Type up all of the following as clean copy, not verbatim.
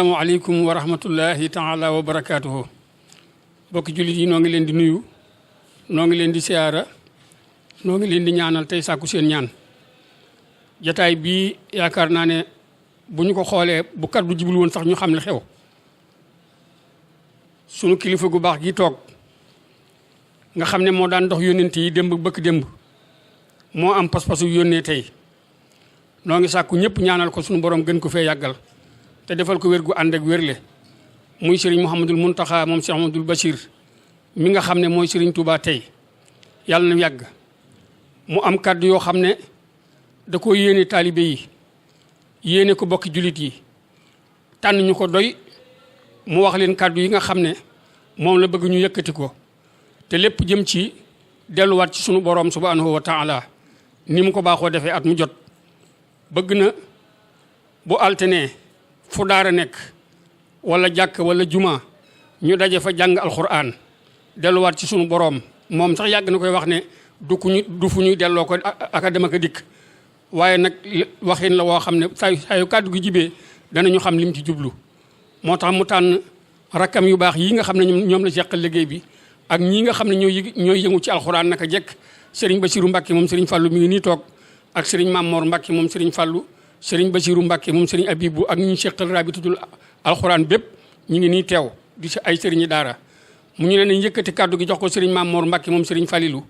asalaamaaleykum wa rahmatullahi taala wa barakaatuhu. bokki jullit yi noo ngi leen di nuyu, noo ngi leen di siyaara, noo ngi leen di ñaanal tey sàkku seen ñaan. jataay bii yaakaar naa ne bu ñu ko xoolee bu kaddu jibul woon sax ñu xam ne xew. sunu kilifa gu baax gi toog nga xam ne moo daan dox yónnent yi démb bëkk démb moo am pas-pasu yónnee tey noo ngi sàkku ñëpp ñaanal ko sunu borom gën ko fee yàggal te defal ko wér gu ànd ak wérle muy serigne Mouhamadul Mountakha moom Cheikh Mouhamadoul Bachir mi nga xam ne mooy serigne Touba tey yàlla na yàgg mu am kàddu yoo xam ne da ko yéene taalibe yi yéene ko bokki jullit yi tànn ñu ko doy mu wax leen kàddu yi nga xam ne moom la bëgg ñu yëkkati ko te lépp jëm ci delluwaat ci sunu borom subhanahu wa taala ni mu ko baaxoo defee at mu jot bëgg na bu altine fu daara nekk wala jàkk wala juma ñu daje fa jàng alquran delluwaat ci sunu borom moom sax yàgg na koy wax ne du fu ñuy delloo ko ak dem ak dikk waaye nag waxin la woo xam ne saa yu kàddu gi jibee danañu xam lim ci jublu moo tax mu tànn rakkam yu baax yi nga xam ne ñoom la seqal liggéey bi ak ñii nga xam ne ñooy yëngu ci alxuraan naka jekk Serigne Bassirou Mbacke moom Serigne Fallou mi ngi nii toog ak Serigne Mamor Mbacke moom Serigne Fallou Serigne Bassirou Mbacke moom Serigne Abibou ak ñi seqal rabitatul alxuraan bépp ñu ngi nii teew di si ay Serigne daara mu ñu ne nañ yëkkati kàddu gi jox ko Serigne Mamor Mbacke moom Serigne Falilou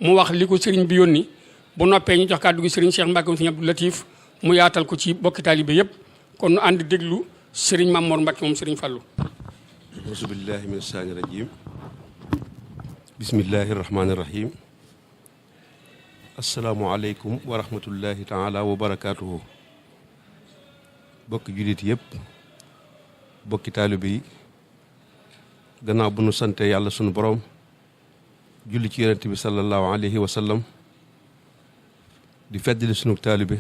mu wax li ko Serigne bi yónni bu noppee ñu jox kàddu gi Serigne Cheikh Mbacke moom Serigne Abdou Latif mu yaatal ko ci bokki taalibe yëpp kon nu ànd déglu Serigne Mamor Mbacke moom Serigne Fallou. auzu billahi mina shaytaani rajim bismillahi rahmaani rahim asalaamualeykum wa rahmatullahi taala wa barakaatuhu. bokki jullit yëpp bokki taalibe yi gannaaw bu nu sante yàlla sunu borom julli ci yonent bi sallallahu alayhi wa sallam di feddali sunu taalibe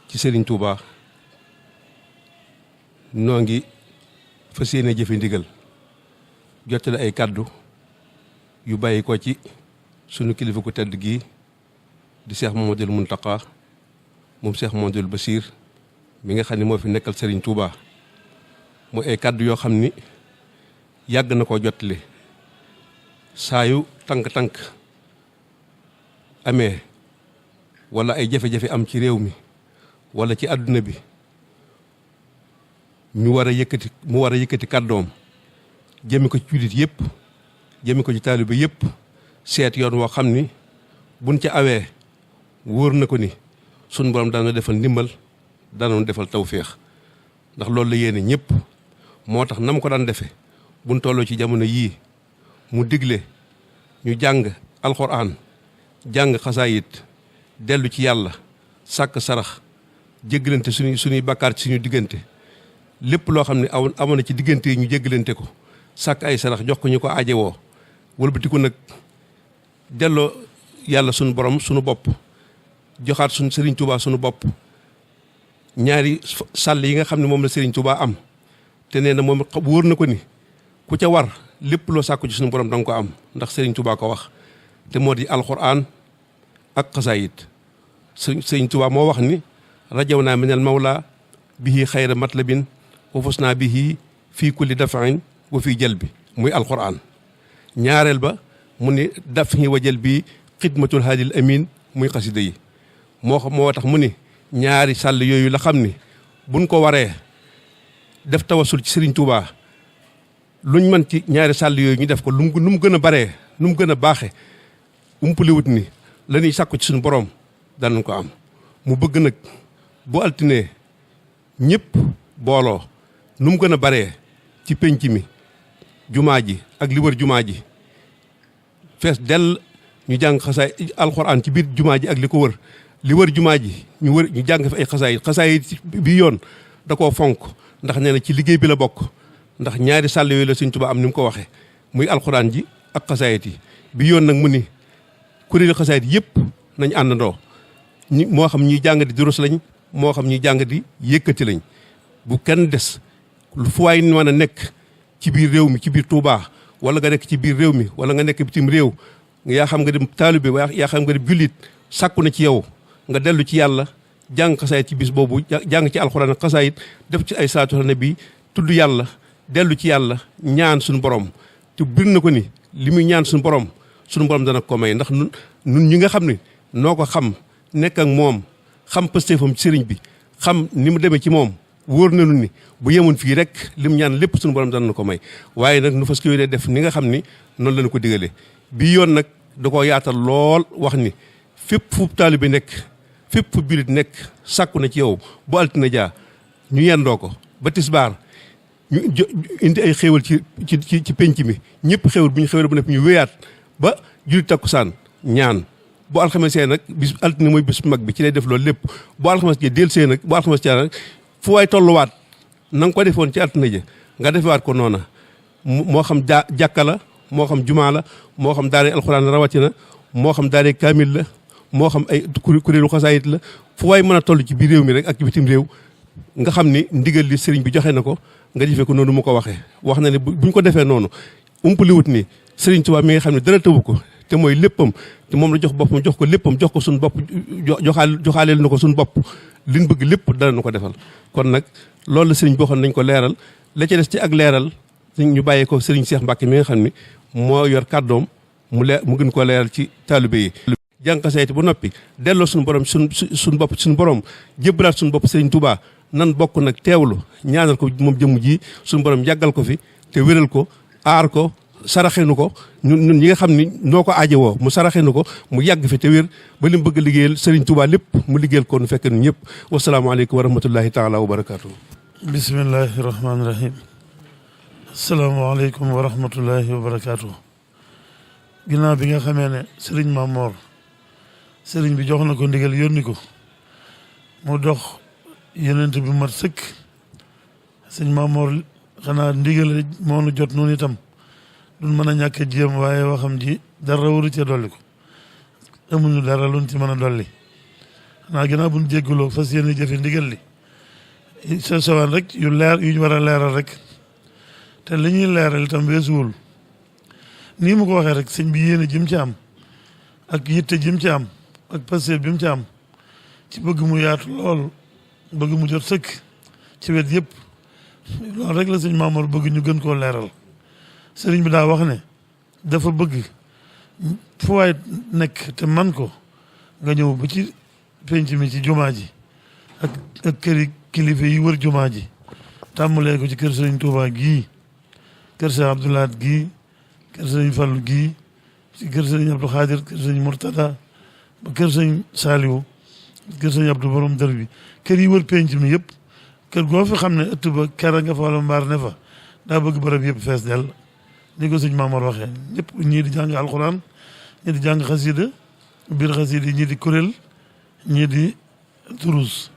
ci Serigne Touba noo ngi fas yéene jëfe ndigal jottale ay kàddu yu bàyyi ko ci sunu kilifa ku tedd gii di Cheikh Mouhamadoul Mountakha moom Cheikh Mouhamadoul Bachir mi nga xam ne moo fi nekkal Serigne Touba mu ay kàddu yoo xam ni yàgg na koo jottali saa yu tànk-tànk amee wala ay jafe-jafe am ci réew mi wala ci àdduna bi mu war a yëkkati kàddoom jëme ko ci jullit yëpp jëme ko ci taalibe yëpp seet yoon woo xam ni buñ ca awee wóor na ko ni sun borom dana defal ndimbal dana defal tawféex ndax loolu la yéene ñëpp moo tax na mu ko daan defee buñ tolloo ci jamono yii mu digle ñu jàng alxuraan jàng xasaayit dellu ci yàlla sàkk sarax jéggalante suñuy bakkaar ci suñu diggante lépp loo xam ne amoon na ci diggante yi ñu jéggalante ko sàkk ay sarax jox ko ñu ko aajewoo wëlbatiku nag delloo yàlla suñu borom suñu bopp joxaat suñu Serigne Touba suñu bopp ñaari sàll yi nga xam ne moom la Serigne Touba am te nee na moom wóor na ko ni ku ca war lépp loo sàkku ci suñu borom danga ko am ndax Serigne Touba ko wax te moo di alxuraan ak xasaayit Serigne Touba moo wax ni rajaw naa minal mawla bihi xayra matlabin wa fus naa bihi fii kulli dafain wa fii jël bi muy alxuraan ñaareel ba mu ni daf ñi wa jël bi xidmatul haadil amin muy xasida yi moo tax mu ni ñaari sàll yooyu la xam ni buñ ko waree def tawasul ci Serigne Touba luñ mën ci ñaari sàll yooyu ñu def ko lu mu gën a baree nu mu gën a baaxe umpaliwut ni la ñuy sàkku ci suñu borom danañ ko am mu bëgg nag bu altinee ñëpp booloo nu mu gën a baree ci penc mi jumaa ji ak li wër jumaa ji fees dell ñu jàng xasaay alxuraan ci biir jumaa ji ak li ko wër li wër jumaa ji ñu jàng fi ay xasaay bi yoon da koo fonk ndax nee na ci liggéey bi la bokk ndax ñaari sàll yooyu la Sëñ Tuubaa am ni mu ko waxee muy alxuraan ji ak xasaayit yi bi yoon nag mu ni kuréelu xasaayit yëpp nañ àndandoo moo xam ñuy jàng di durus lañ moo xam ñuy jàng di yëkkati lañ bu kenn des lu fu waay mën a nekk ci biir réew mi ci biir Touba wala nga nekk ci biir réew mi wala nga nekk bitim réew yaa xam nga dem taalibe yaa xam nga dem jullit sàkku na ci yow nga dellu ci yàlla jàng xasaayit ci bis boobu jàng ci alxuraan ak xasaayit def ci ay salaatu ala nabi tudd yàlla dellu ci yàlla ñaan suñu borom te bir na ko ni li muy ñaan suñu borom dana ko may ndax nun ñi nga xam ne noo ko xam nekk ak moom xam pëstéefam ci sëriñ bi xam ni mu demee ci moom wóor nañu ni bu yemoon fii rek lim ñaan lépp suñu borom dana ko may waaye nag nu fas ko yéene def ni nga xam ni noonu lañu ko digalee bii yoon nag da koo yaatal lool wax ni fépp fu taalibe bi nekk fépp fu bilit nekk sàkku na ci yow bu altine jaa ñu yendoo ko ba tisbaar ñu indi ay xéewal ci penc mi ñëpp xéewal bu ñu xéewal bu nekk ñu wéyaat ba julli takkusaan ñaan bu alxames nag bis altine mooy bis mag bi ci lay def loolu lépp bu alxames ji del see nag bu alxames nag fu waay tolluwaat na nga ko defoon ci altine ja nga defewaat ko noona moo xam jàkka la moo xam jumaa la moo xam daare alxuraan rawatina moo xam daare kaamil la moo xam ay kuréelu xasaayit la fu waay mën a toll ci biir réew mi rek ak ci bitim réew nga xam ni ndigal li sëriñ bi joxe na ko nga jëfee ko noonu mu ko waxee wax na ne buñ ko defee noonu umpaliwut ni sëriñ Tuubaa mi nga xam ne dara tëwu ko te mooy léppam te moom la jox boppam jox ko léppam jox ko suñu bopp joxaaleel na ko suñu bopp liñ bëgg lépp dara na ko defal kon nag loolu la sëriñ boo xam nañ ko leeral la ca des ci ak leeral ñu bàyyee ko sëriñ Cheikh Mbacke mi nga xam ne moo yor kàddoom mu gën koo leeral ci taalibe yi jàng xasaayid ba noppi delloo suñu borom suñu bopp suñu borom jébbalaat suñu bopp sëriñ Touba nan bokk nag teewlu ñaanal ko moom jëmm ji suñu borom yàggal ko fi te wéral ko aar ko saraxenu ko ñun ñi nga xam ni noo ko aajowoo mu saraxenu ko mu yàgg fi te wér ba li mu bëgg a liggéeyal sëriñ Touba lépp mu liggéeyal ko nu fekk nu ñëpp wasalaamaaleykum wa rahmatullahi taala wa barakaatu. bismillahi rahmaani rahim. asalaamaaleykum wa rahmatullahi wa barakaatu. ginnaaw bi nga xamee ne sëriñ Mamor sëriñ bi jox na ko ndigal yónni ko mu dox yenent bi mat sëkk sëriñ Mamor xanaa ndigal moo nu jot noonu itam duñ mën a ñàkk a jéem waaye waxam ji dara waru cee dolli ko amuñu dara luñ ci mën a dolli xanaa ginnaaw buñ jégguloo fas yéene jëfe ndigal li sa sowaan rek yu leer yu ñu war a leeral rek te li ñuy leeral itam weesuwul nii mu ko waxee rek sëñ bi yéene jim ci am ak yitte jim ci am ak passé bi mu ci am ci bëgg mu yaatu lool bëgg mu jot sëkk ci wet yëpp loolu rek la sëñ Mamour bëgg ñu gën koo leeral sëriñ bi daa wax ne dafa bëgg fu waay nekk te man ko nga ñëw ba ci penc mi ci jumaa ji ak këri kilifa yi wër jumaa ji tàmbalee ko ci kër sëriñ Touba gii kër sëriñ Abdoulaat gii kër sëriñ Fallu gii ci kër sëriñ Abdou Khadir kër sëriñ Mourtada ba kër sëriñ Saliou kër sëriñ Abdou borom dër bi kër yi wër penc mi yëpp kër goo fi xam ne ëtt ba kera nga fa wala mbaar ne fa daa bëgg barab yëpp fees dell ni ko sëñ Mamour waxee ñëpp ñii di jàng alxuraan ñii di jàng xasida biir xasida yi ñii di kuréel ñii di turus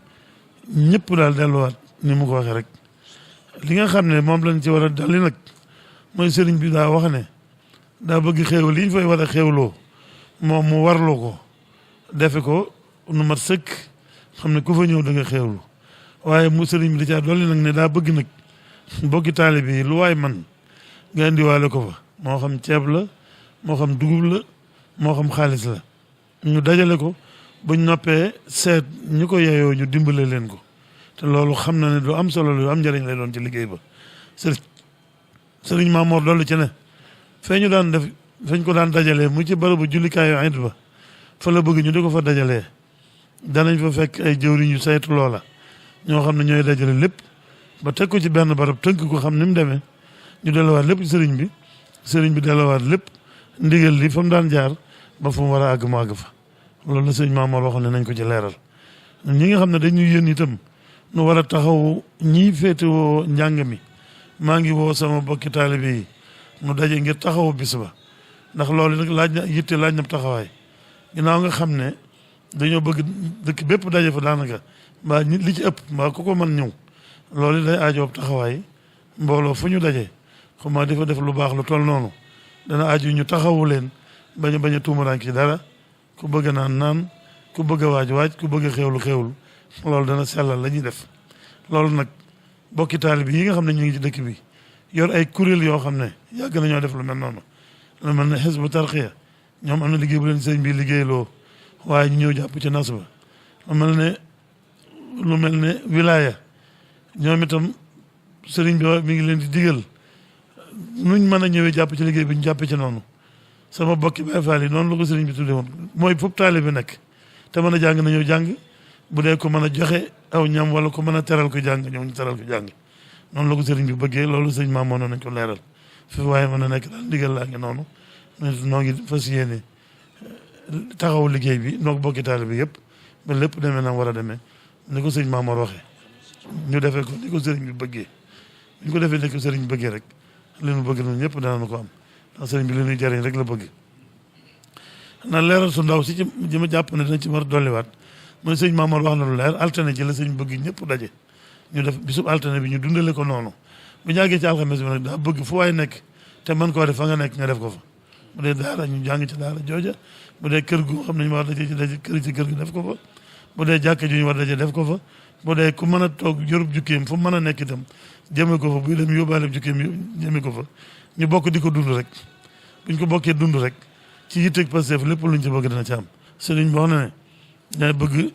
ñëpp daal delluwaat ni mu ko waxee rek li nga xam ne moom lañ ci war a dalli nag mooy sëriñ bi daa wax ne daa bëgg xéewal yi ñu fay war a xéewloo moom mu warloo ko defe ko nu mat sëkk xam ne ku fa ñëw da nga xéewlu waaye mu sëriñ bi da caa dolli nag ne daa bëgg nag bokki taalibe yi lu waay man nga indiwaale ko fa moo xam ceeb la moo xam dugub la moo xam xaalis la ñu dajale ko buñ noppee seet ñu ko yeyoo ñu dimbale leen ko te loolu xam na ne lu am solo lu am njëriñ lay doon ci liggéey ba sëriñ Mamour dolli ci ne fee ñu daan def feñ ko daan dajalee mu ci barabu jullikaayu ayit ba fa la bëgg ñu di ko fa dajalee danañ fa fekk ay jëwriñ yu saytu loola ñoo xam ne ñooy dajale lépp ba teg ko ci benn barab tënk ko xam ni mu demee ñu delluwaat lépp ci sëriñ bi delluwaat lépp ndigal li fa mu daan jaar ba fu mu war a àgg mu àgg fa loolu la sëriñ Mamour waxoon ne nañ ko ci leeral ñi nga xam ne dañuy yéen itam nu war a taxaw ñii féetewoo njàng mi maa ngi woo sama bokki taalibe yi nu daje ngir taxawu bis ba ndax loolu nag laaj na yitte laaj na taxawaay ginnaaw nga xam ne dañoo bëgg dëkk bépp daje fa daanaka mbaa li ci ëpp mbaa ku ko mën ñëw loolu day aajoob taxawaay mbooloo fu ñu daje xuma dafa def lu baax lu toll noonu dana aaju ñu taxawu leen bañ a tuumaraan ci dara ku bëgg naan naan ku bëgg a waaj ku bëgg a xewlu loolu dana sellal la ñuy def loolu nag bokki taalibe yi nga xam ne ñu ngi ci dëkk bi yor ay kuréel yoo xam ne yàgg nañoo def lu mel noonu lu mel ne Hizbu Tarqiya ñoom am na liggéey bu leen sëñ bi liggéeyloo waaye ñu ñëw jàpp ci nas ba lu mel ne lu mel ne wilaya ñoom itam sëriñ bi mi ngi leen di digal nuñ mën a ñëwee jàpp ci liggéey bi ñu jàppe ci noonu sama bokki Baay Faal yi noonu la ko sëriñ bi tudde woon mooy foofu taalibe bi nekk te mën a jàng na ñëw jàng bu dee ko mën a joxe aw ñam wala ko mën a teral ko jàng ñëw ñu teral ko jàng noonu la ko sëriñ bi bëggee loolu sëriñ Maam Mor nañ ko leeral fi waaye mën a nekk daal ndigal laa ngi noonu noo ngi fas yéene taxaw liggéey bi noo bokki taalibe bi yëpp ba lépp demee na war a demee ni ko sëriñ Maam Mor waxee ñu defee ko ni ko sëriñ bi bëggee ñu ko defee ni ko sëriñ bi bëggee rek li nu bëgg noonu ñëpp danañ ko am ndax sëriñ bi li ñuy jariñ rek la bëgg na leeral su ndaw si ci ma jàpp ne dina ci war a dolliwaat mooy sëñ Maam Mor wax na lu leer altine ci la sëñ bëgg ñëpp daje ñu def bisub altine bi ñu dundale ko noonu bu ñu àggee ci alxames bi nag daa bëgg fu waay nekk te mën koo def fa nga nekk nga def ko fa bu dee daara ñu jàng ci daara jooja bu dee kër gu xam ne ñu war daje ci daje kër ci kër gi def ko fa bu dee jàkka ju ñu war daje def ko fa bu dee ku mën a toog yorub jukkeem fu mën a nekk itam jëme ko fa buy dem yóbbaale jukkeem jëme ko fa ñu bokk di ko dund rek buñ ko bokkee dund rek ci yitteeg Pastef lépp luñ ci bëgg dina ci am sëriñ boo xam ne day bëgg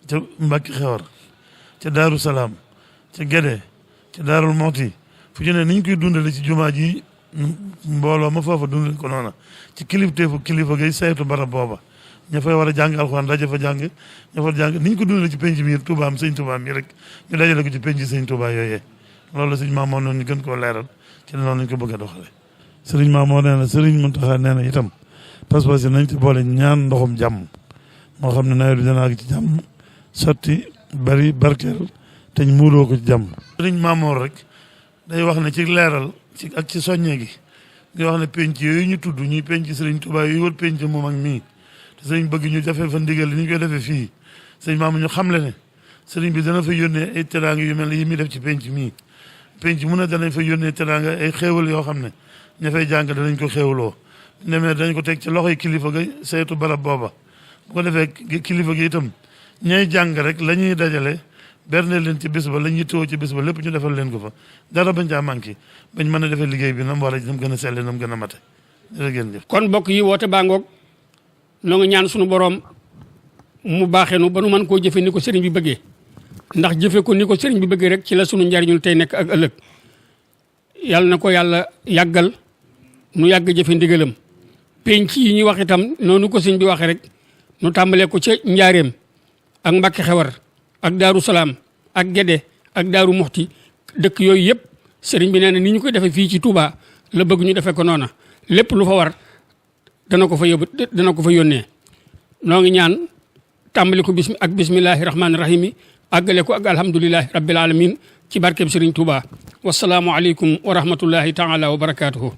ca Mbàkke Xewar ca Daaru Salaam ca Gédé ca Daarul Mooti fu ñu ne niñ koy dundale ci jumaa ji mbooloo ma foofa dundale ko noona ci kilifteefu kilifa gay saytu barab booba ña fay war a jàng alxuraan daje fa jàng ña fa jàng niñ ko dundale ci penc mi Touba am sëñ Touba mi rek ñu dajale ko ci penc sëñ Touba yooyee loolu sëñ Maam Mor noonu ñu gën koo leeral ci noonu lañ ko bëgg a doxale sëriñ Maam Mor nee na sëriñ Mountakha nee na itam pas-pas yi nañ ci boole ñaan ndoxum jàmm moo xam ne nawet bi dana àgg ci jàmm sotti bari barkeel te ñu muuroo ko ci jàmm sëriñ Maam Mor rek day wax ne ci leeral ci ak ci soññe gi di wax ne penc yooyu ñu tudd ñuy penc sëriñ Touba yooyu wër penc moom ak mii te sëriñ bëgg ñu defee fa ndigal li ñu koy defee fii sëriñ Maam ñu xamle ne sëriñ bi dana fa yónnee ay teraanga yu mel ne yi muy def ci penc mii penc mu ne danañ fa yónnee teraanga ay xéewal yoo xam ne ña fay jàng danañ ko xéewaloo demee dañ ko teg ci loxoy kilifa ga saytu barab booba bu ko defee kilifa gi itam ñay jàng rek la ñuy dajale berne leen ci bés ba la ñuy tëwoo ci bés ba lépp ñu defal leen ko fa dara bañ caa manqué bañ mën a defee liggéey bi nam war a nam gën a selle nam gën a mate jërëjëf kon mbokk yi woote baa ngoog noo ngi ñaan sunu borom mu baaxee nu ba nu mën koo jëfe ni ko sëriñ bi bëggee ndax jëfe ko ni ko sëriñ bi bëggee rek ci la sunu njariñul tey nekk ak ëllëg yàlla na ko yàlla yàggal nu yàgg jëfe ndigalam penc yi ñuy wax itam noonu ko sëriñ bi waxee rek nu tàmbalee ko ca njaareem ak Mbàkke Xewar ak Daaru Salaam ak Gédé ak Daaru Muxti dëkk yooyu yëpp sëriñ bi nee na ni ñu koy defee fii ci Touba la bëgg ñu defee ko noona lépp lu fa war dana ko fa yóbbu dana ko fa yónnee noo ngi ñaan tàmbali ko ak bismillahi rahmaani rahim yi àggale ko ak alhamdulilahi rabbil alamin ci barkeb sëriñ Touba wasalaamu aleykum wa rahmatullahi taala wa barakaatuhu